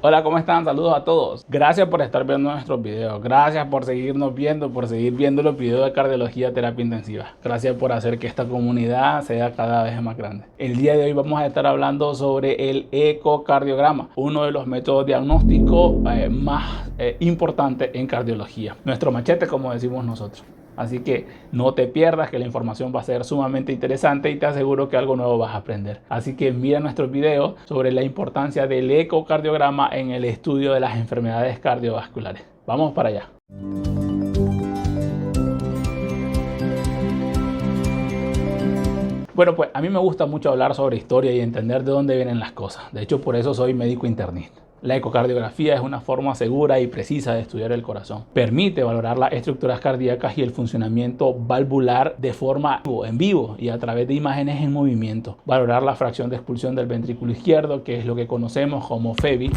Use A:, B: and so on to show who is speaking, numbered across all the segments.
A: Hola, ¿cómo están? Saludos a todos. Gracias por estar viendo nuestros videos. Gracias por seguirnos viendo, por seguir viendo los videos de cardiología terapia intensiva. Gracias por hacer que esta comunidad sea cada vez más grande. El día de hoy vamos a estar hablando sobre el ecocardiograma, uno de los métodos diagnósticos más importantes en cardiología. Nuestro machete, como decimos nosotros. Así que no te pierdas, que la información va a ser sumamente interesante y te aseguro que algo nuevo vas a aprender. Así que mira nuestros videos sobre la importancia del ecocardiograma en el estudio de las enfermedades cardiovasculares. Vamos para allá. Bueno, pues a mí me gusta mucho hablar sobre historia y entender de dónde vienen las cosas. De hecho, por eso soy médico internista. La ecocardiografía es una forma segura y precisa de estudiar el corazón. Permite valorar las estructuras cardíacas y el funcionamiento valvular de forma en vivo y a través de imágenes en movimiento. Valorar la fracción de expulsión del ventrículo izquierdo, que es lo que conocemos como FEVI.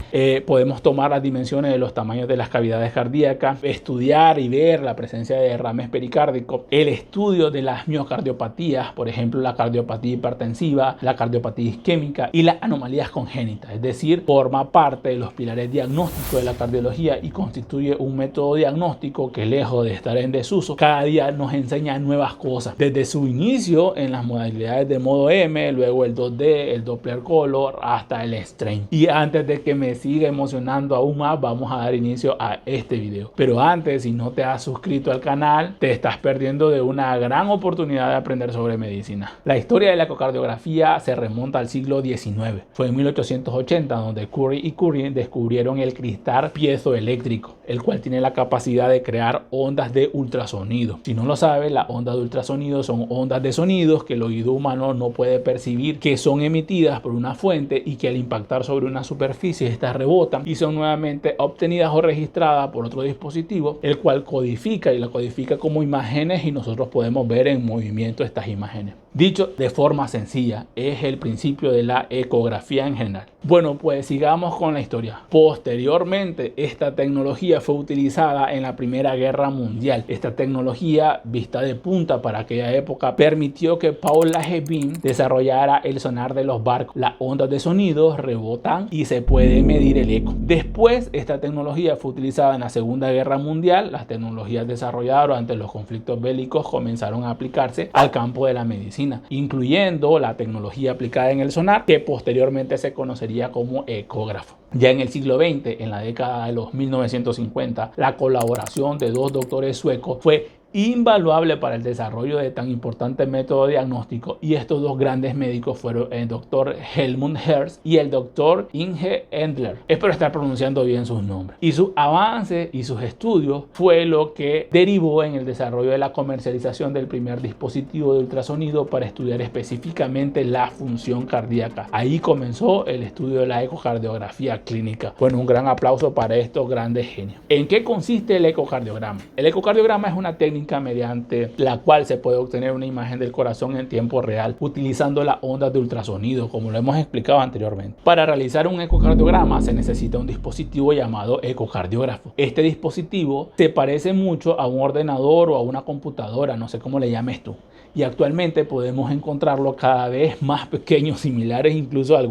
A: Podemos tomar las dimensiones de los tamaños de las cavidades cardíacas, estudiar y ver la presencia de derrames pericárdicos, el estudio de las miocardiopatías, por ejemplo, la cardiopatía hipertensiva, la cardiopatía isquémica y las anomalías congénitas. Es decir, forma parte de los pilares diagnósticos de la cardiología y constituye un método diagnóstico que, lejos de estar en desuso, cada día nos enseña nuevas cosas. Desde su inicio en las modalidades de modo M, luego el 2D, el Doppler Color, hasta el strain. Y antes de que me siga emocionando aún más, vamos a dar inicio a este video. Pero antes, si no te has suscrito al canal, te estás perdiendo de una gran oportunidad de aprender sobre medicina. La historia de la ecocardiografía se remonta al siglo XIX. Fue en 1880 donde Curie y Curie descubrieron el cristal piezoeléctrico, el cual tiene la capacidad de crear ondas de ultrasonido. Si no lo sabes, las ondas de ultrasonido son ondas de sonidos que el oído humano no puede percibir, que son emitidas por una fuente y que al impactar sobre una superficie estas rebotan y son nuevamente obtenidas o registradas por otro dispositivo, el cual codifica y la codifica como imágenes y nosotros podemos ver en movimiento estas imágenes. Dicho de forma sencilla, es el principio de la ecografía en general. Bueno, pues sigamos con la historia. Posteriormente, esta tecnología fue utilizada en la Primera Guerra Mundial. Esta tecnología, vista de punta para aquella época, permitió que Paul Langevin desarrollara el sonar de los barcos. Las ondas de sonido rebotan y se puede medir el eco. Después, esta tecnología fue utilizada en la Segunda Guerra Mundial. Las tecnologías desarrolladas durante los conflictos bélicos comenzaron a aplicarse al campo de la medicina, incluyendo la tecnología aplicada en el sonar, que posteriormente se conocería como ecógrafo. Ya en el siglo XX, en la década de los 1950, la colaboración de dos doctores suecos fue invaluable para el desarrollo de tan importante método diagnóstico, y estos dos grandes médicos fueron el doctor Helmut Hertz y el doctor Inge Endler. Espero estar pronunciando bien sus nombres. Y sus avances y sus estudios fue lo que derivó en el desarrollo de la comercialización del primer dispositivo de ultrasonido para estudiar específicamente la función cardíaca. Ahí comenzó el estudio de la ecocardiografía clínica. Bueno, un gran aplauso para estos grandes genios. ¿En qué consiste el ecocardiograma? El ecocardiograma es una técnica mediante la cual se puede obtener una imagen del corazón en tiempo real utilizando las ondas de ultrasonido, como lo hemos explicado anteriormente. Para realizar un ecocardiograma se necesita un dispositivo llamado ecocardiógrafo. Este dispositivo se parece mucho a un ordenador o a una computadora, no sé cómo le llames tú. Y actualmente podemos encontrarlo cada vez más pequeños, similares incluso a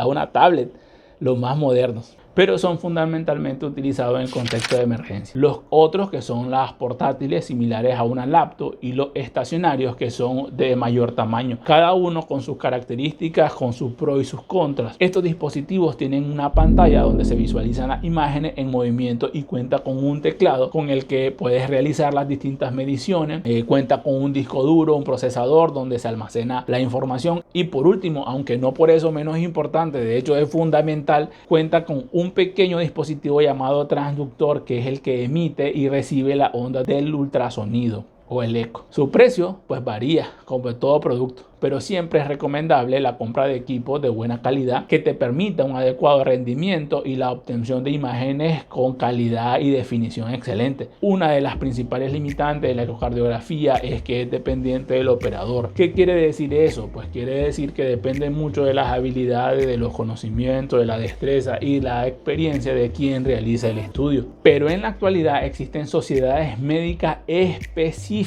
A: una tablet, los más modernos, pero son fundamentalmente utilizados en contexto de emergencia. Los otros, que son las portátiles similares a una laptop, y los estacionarios, que son de mayor tamaño, cada uno con sus características, con sus pros y sus contras. Estos dispositivos tienen una pantalla donde se visualizan las imágenes en movimiento y cuenta con un teclado con el que puedes realizar las distintas mediciones. Cuenta con un disco duro, un procesador donde se almacena la información, y por último, aunque no por eso menos importante, de hecho es fundamental, cuenta con un pequeño dispositivo llamado transductor, que es el que emite y recibe la onda del ultrasonido o el eco. Su precio pues varía como todo producto, pero siempre es recomendable la compra de equipos de buena calidad que te permita un adecuado rendimiento y la obtención de imágenes con calidad y definición excelente. Una de las principales limitantes de la ecocardiografía es que es dependiente del operador. ¿Qué quiere decir eso? Pues quiere decir que depende mucho de las habilidades, de los conocimientos, de la destreza y la experiencia de quien realiza el estudio. Pero en la actualidad existen sociedades médicas específicas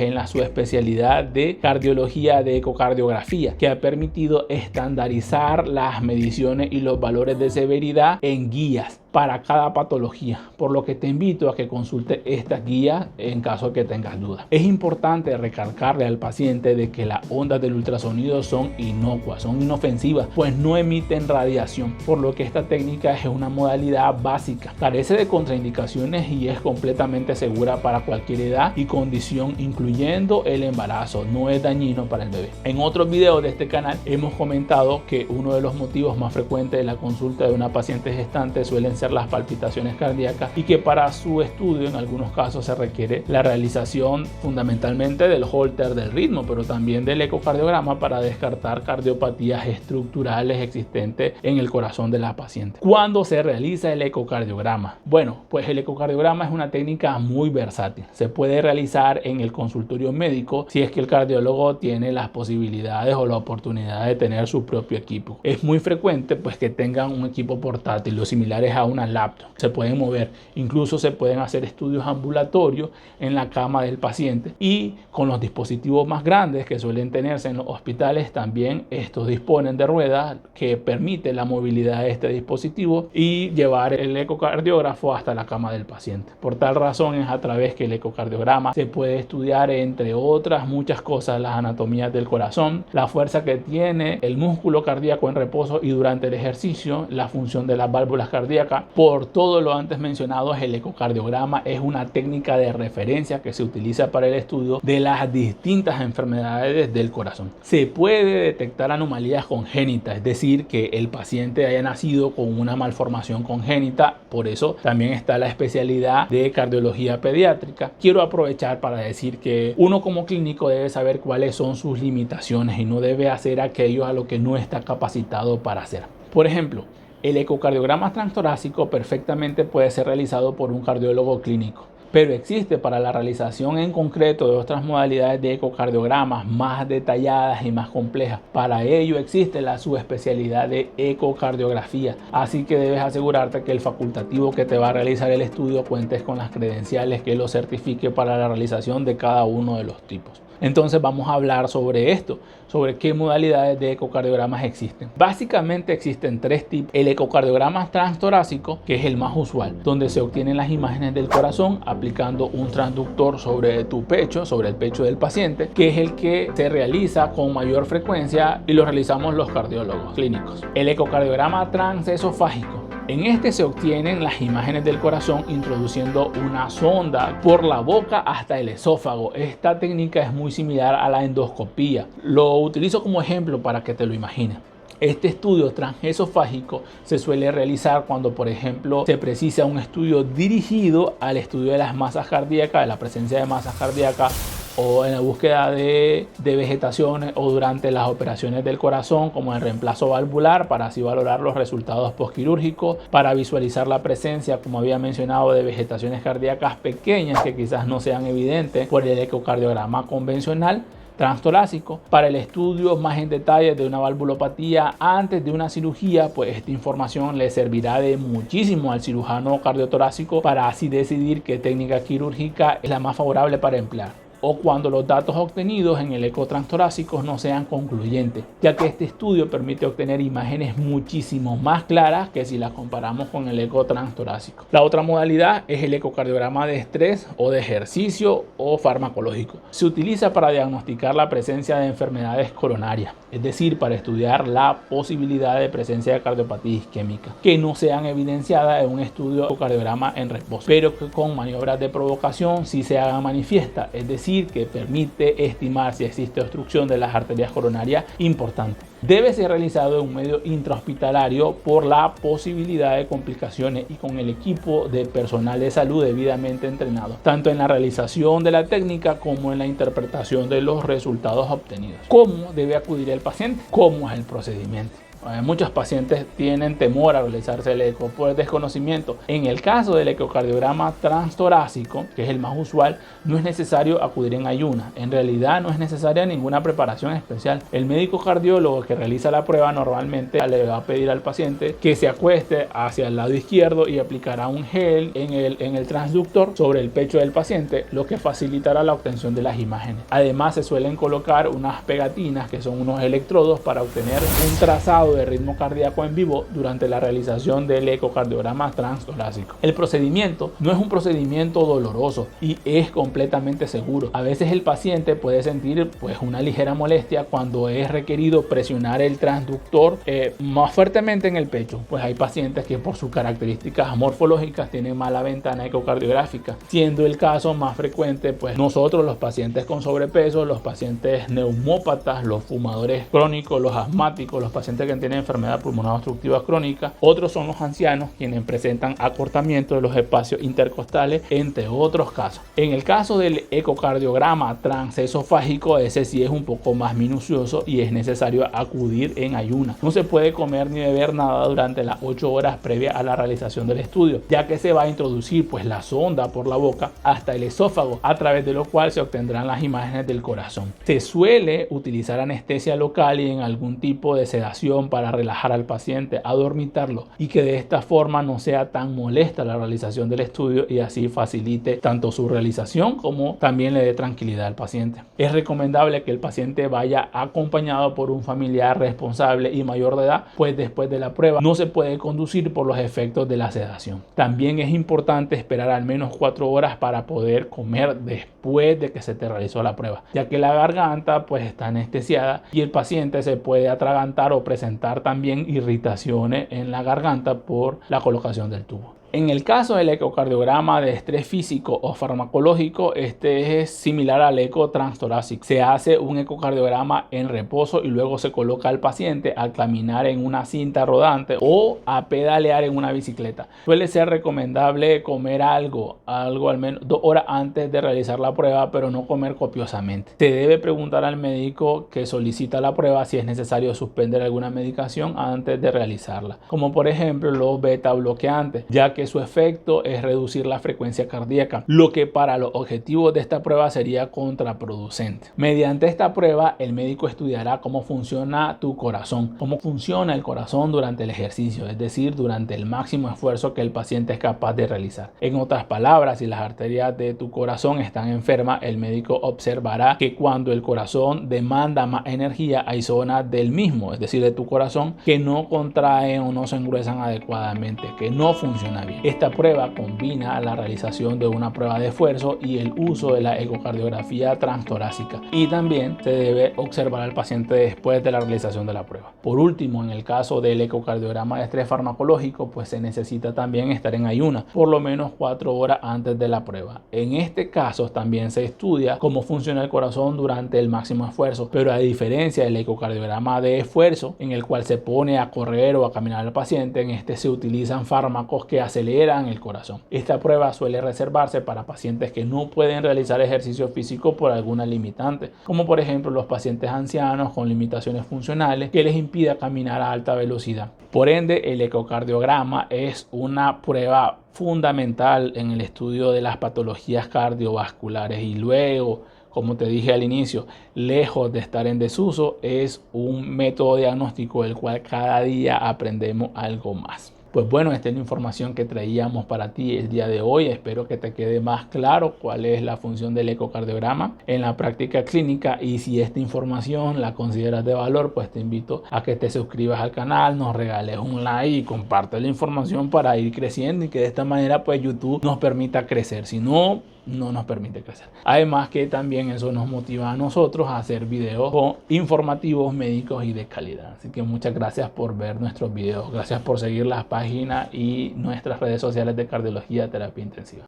A: en la subespecialidad de cardiología de ecocardiografía ecocardiografía, que ha permitido estandarizar las mediciones y los valores de severidad en guías para cada patología, por lo que te invito a que consulte esta guía en caso de que tengas dudas. Es importante recalcarle al paciente de que las ondas del ultrasonido son inocuas, son inofensivas, pues no emiten radiación, por lo que esta técnica es una modalidad básica, carece de contraindicaciones y es completamente segura para cualquier edad y condición, incluyendo el embarazo. No es dañino para el bebé. En otros videos de este canal hemos comentado que uno de los motivos más frecuentes de la consulta de una paciente gestante suelen ser las palpitaciones cardíacas y que para su estudio en algunos casos se requiere la realización fundamentalmente del holter del ritmo, pero también del ecocardiograma para descartar cardiopatías estructurales existentes en el corazón de la paciente. ¿Cuándo se realiza el ecocardiograma? Bueno, pues el ecocardiograma es una técnica muy versátil. Se puede realizar en el consultorio médico si es que el cardiólogo tiene las posibilidades o la oportunidad de tener su propio equipo. Es muy frecuente pues que tengan un equipo portátil o similares a una laptop. Se pueden mover, incluso se pueden hacer estudios ambulatorios en la cama del paciente, y con los dispositivos más grandes que suelen tenerse en los hospitales también estos disponen de ruedas que permiten la movilidad de este dispositivo y llevar el ecocardiógrafo hasta la cama del paciente. Por tal razón es a través que el ecocardiograma se puede estudiar, entre otras muchas cosas, las anatomías del corazón, la fuerza que tiene el músculo cardíaco en reposo y durante el ejercicio, la función de las válvulas cardíacas. Por todo lo antes mencionado, el ecocardiograma es una técnica de referencia que se utiliza para el estudio de las distintas enfermedades del corazón. Se puede detectar anomalías congénitas, es decir, que el paciente haya nacido con una malformación congénita. Por eso también está la especialidad de cardiología pediátrica. Quiero aprovechar para decir que uno como clínico debe saber cuáles son sus limitaciones y no debe hacer aquello a lo que no está capacitado para hacer. Por ejemplo, el ecocardiograma transtorácico perfectamente puede ser realizado por un cardiólogo clínico, pero existe para la realización en concreto de otras modalidades de ecocardiogramas más detalladas y más complejas. Para ello existe la subespecialidad de ecocardiografía, así que debes asegurarte que el facultativo que te va a realizar el estudio cuentes con las credenciales que lo certifique para la realización de cada uno de los tipos. Entonces vamos a hablar sobre esto, sobre qué modalidades de ecocardiogramas existen. Básicamente existen tres tipos. El ecocardiograma transtorácico, que es el más usual, donde se obtienen las imágenes del corazón aplicando un transductor sobre tu pecho, sobre el pecho del paciente, que es el que se realiza con mayor frecuencia y lo realizamos los cardiólogos clínicos. El ecocardiograma transesofágico. En este se obtienen las imágenes del corazón introduciendo una sonda por la boca hasta el esófago. Esta técnica es muy similar a la endoscopía. Lo utilizo como ejemplo para que te lo imagines. Este estudio transesofágico se suele realizar cuando, por ejemplo, se precisa un estudio dirigido al estudio de las masas cardíacas, de la presencia de masas cardíacas, o en la búsqueda de vegetaciones, o durante las operaciones del corazón como el reemplazo valvular, para así valorar los resultados postquirúrgicos, para visualizar la presencia, como había mencionado, de vegetaciones cardíacas pequeñas que quizás no sean evidentes por el ecocardiograma convencional transtorácico, para el estudio más en detalle de una valvulopatía antes de una cirugía. Pues esta información le servirá de muchísimo al cirujano cardiotorácico para así decidir qué técnica quirúrgica es la más favorable para emplear, o cuando los datos obtenidos en el eco transtorácico no sean concluyentes, ya que este estudio permite obtener imágenes muchísimo más claras que si las comparamos con el eco transtorácico. La otra modalidad es el ecocardiograma de estrés o de ejercicio o farmacológico. Se utiliza para diagnosticar la presencia de enfermedades coronarias, es decir, para estudiar la posibilidad de presencia de cardiopatía isquémica que no sean evidenciadas en un estudio ecocardiograma en reposo, pero que con maniobras de provocación sí se haga manifiesta, es decir, que permite estimar si existe obstrucción de las arterias coronarias importante. Debe ser realizado en un medio intrahospitalario por la posibilidad de complicaciones y con el equipo de personal de salud debidamente entrenado, tanto en la realización de la técnica como en la interpretación de los resultados obtenidos. ¿Cómo debe acudir el paciente? ¿Cómo es el procedimiento? Muchos pacientes tienen temor a realizarse el eco por el desconocimiento. En el caso del ecocardiograma transtorácico, que es el más usual, no es necesario acudir en ayunas. En realidad no es necesaria ninguna preparación especial. El médico cardiólogo que realiza la prueba normalmente le va a pedir al paciente que se acueste hacia el lado izquierdo y aplicará un gel en el transductor sobre el pecho del paciente, lo que facilitará la obtención de las imágenes. Además, se suelen colocar unas pegatinas que son unos electrodos para obtener un trazado de ritmo cardíaco en vivo durante la realización del ecocardiograma transtorácico. El procedimiento no es un procedimiento doloroso y es completamente seguro. A veces el paciente puede sentir una ligera molestia cuando es requerido presionar el transductor más fuertemente en el pecho. Pues hay pacientes que por sus características morfológicas tienen mala ventana ecocardiográfica, siendo el caso más frecuente nosotros, los pacientes con sobrepeso, los pacientes neumópatas, los fumadores crónicos, los asmáticos, los pacientes que tienen enfermedad pulmonar obstructiva crónica. Otros son los ancianos, quienes presentan acortamiento de los espacios intercostales, entre otros casos. En el caso del ecocardiograma transesofágico, ese sí es un poco más minucioso y es necesario acudir en ayunas. No se puede comer ni beber nada durante las 8 horas previas a la realización del estudio, ya que se va a introducir la sonda por la boca hasta el esófago, a través de lo cual se obtendrán las imágenes del corazón. Se suele utilizar anestesia local y en algún tipo de sedación para relajar al paciente, adormitarlo, y que de esta forma no sea tan molesta la realización del estudio y así facilite tanto su realización como también le dé tranquilidad al paciente. Es recomendable que el paciente vaya acompañado por un familiar responsable y mayor de edad, pues después de la prueba no se puede conducir por los efectos de la sedación. También es importante esperar al menos 4 horas para poder comer después de que se te realizó la prueba, ya que la garganta está anestesiada y el paciente se puede atragantar o presentar también irritaciones en la garganta por la colocación del tubo. En el caso del ecocardiograma de estrés físico o farmacológico, este es similar al eco transtorácico. Se hace un ecocardiograma en reposo y luego se coloca al paciente a caminar en una cinta rodante o a pedalear en una bicicleta. Suele ser recomendable comer algo al menos 2 horas antes de realizar la prueba, pero no comer copiosamente. Se debe preguntar al médico que solicita la prueba si es necesario suspender alguna medicación antes de realizarla, como por ejemplo los beta bloqueantes, ya que su efecto es reducir la frecuencia cardíaca, lo que para los objetivos de esta prueba sería contraproducente. Mediante esta prueba, el médico estudiará cómo funciona tu corazón, cómo funciona el corazón durante el ejercicio, es decir, durante el máximo esfuerzo que el paciente es capaz de realizar. En otras palabras, si las arterias de tu corazón están enfermas, el médico observará que cuando el corazón demanda más energía, hay zonas del mismo, es decir, de tu corazón, que no contraen o no se engruesan adecuadamente, que no funcionan bien. Esta prueba combina la realización de una prueba de esfuerzo y el uso de la ecocardiografía transtorácica, y también se debe observar al paciente después de la realización de la prueba. Por último, en el caso del ecocardiograma de estrés farmacológico, se necesita también estar en ayunas por lo menos 4 horas antes de la prueba. En este caso también se estudia cómo funciona el corazón durante el máximo esfuerzo, pero a diferencia del ecocardiograma de esfuerzo, en el cual se pone a correr o a caminar al paciente, en este se utilizan fármacos que aceleran el corazón. Esta prueba suele reservarse para pacientes que no pueden realizar ejercicio físico por alguna limitante, como por ejemplo los pacientes ancianos con limitaciones funcionales que les impida caminar a alta velocidad. Por ende, el ecocardiograma es una prueba fundamental en el estudio de las patologías cardiovasculares y luego, como te dije al inicio, lejos de estar en desuso, es un método diagnóstico del cual cada día aprendemos algo más. Pues bueno, esta es la información que traíamos para ti el día de hoy. Espero que te quede más claro cuál es la función del ecocardiograma en la práctica clínica, y si esta información la consideras de valor, te invito a que te suscribas al canal, nos regales un like y comparte la información para ir creciendo y que de esta manera YouTube nos permita crecer. Si no, no nos permite crecer. Además que también eso nos motiva a nosotros a hacer videos informativos, médicos y de calidad. Así que muchas gracias por ver nuestros videos. Gracias por seguir las páginas y nuestras redes sociales de Cardiología Terapia Intensiva.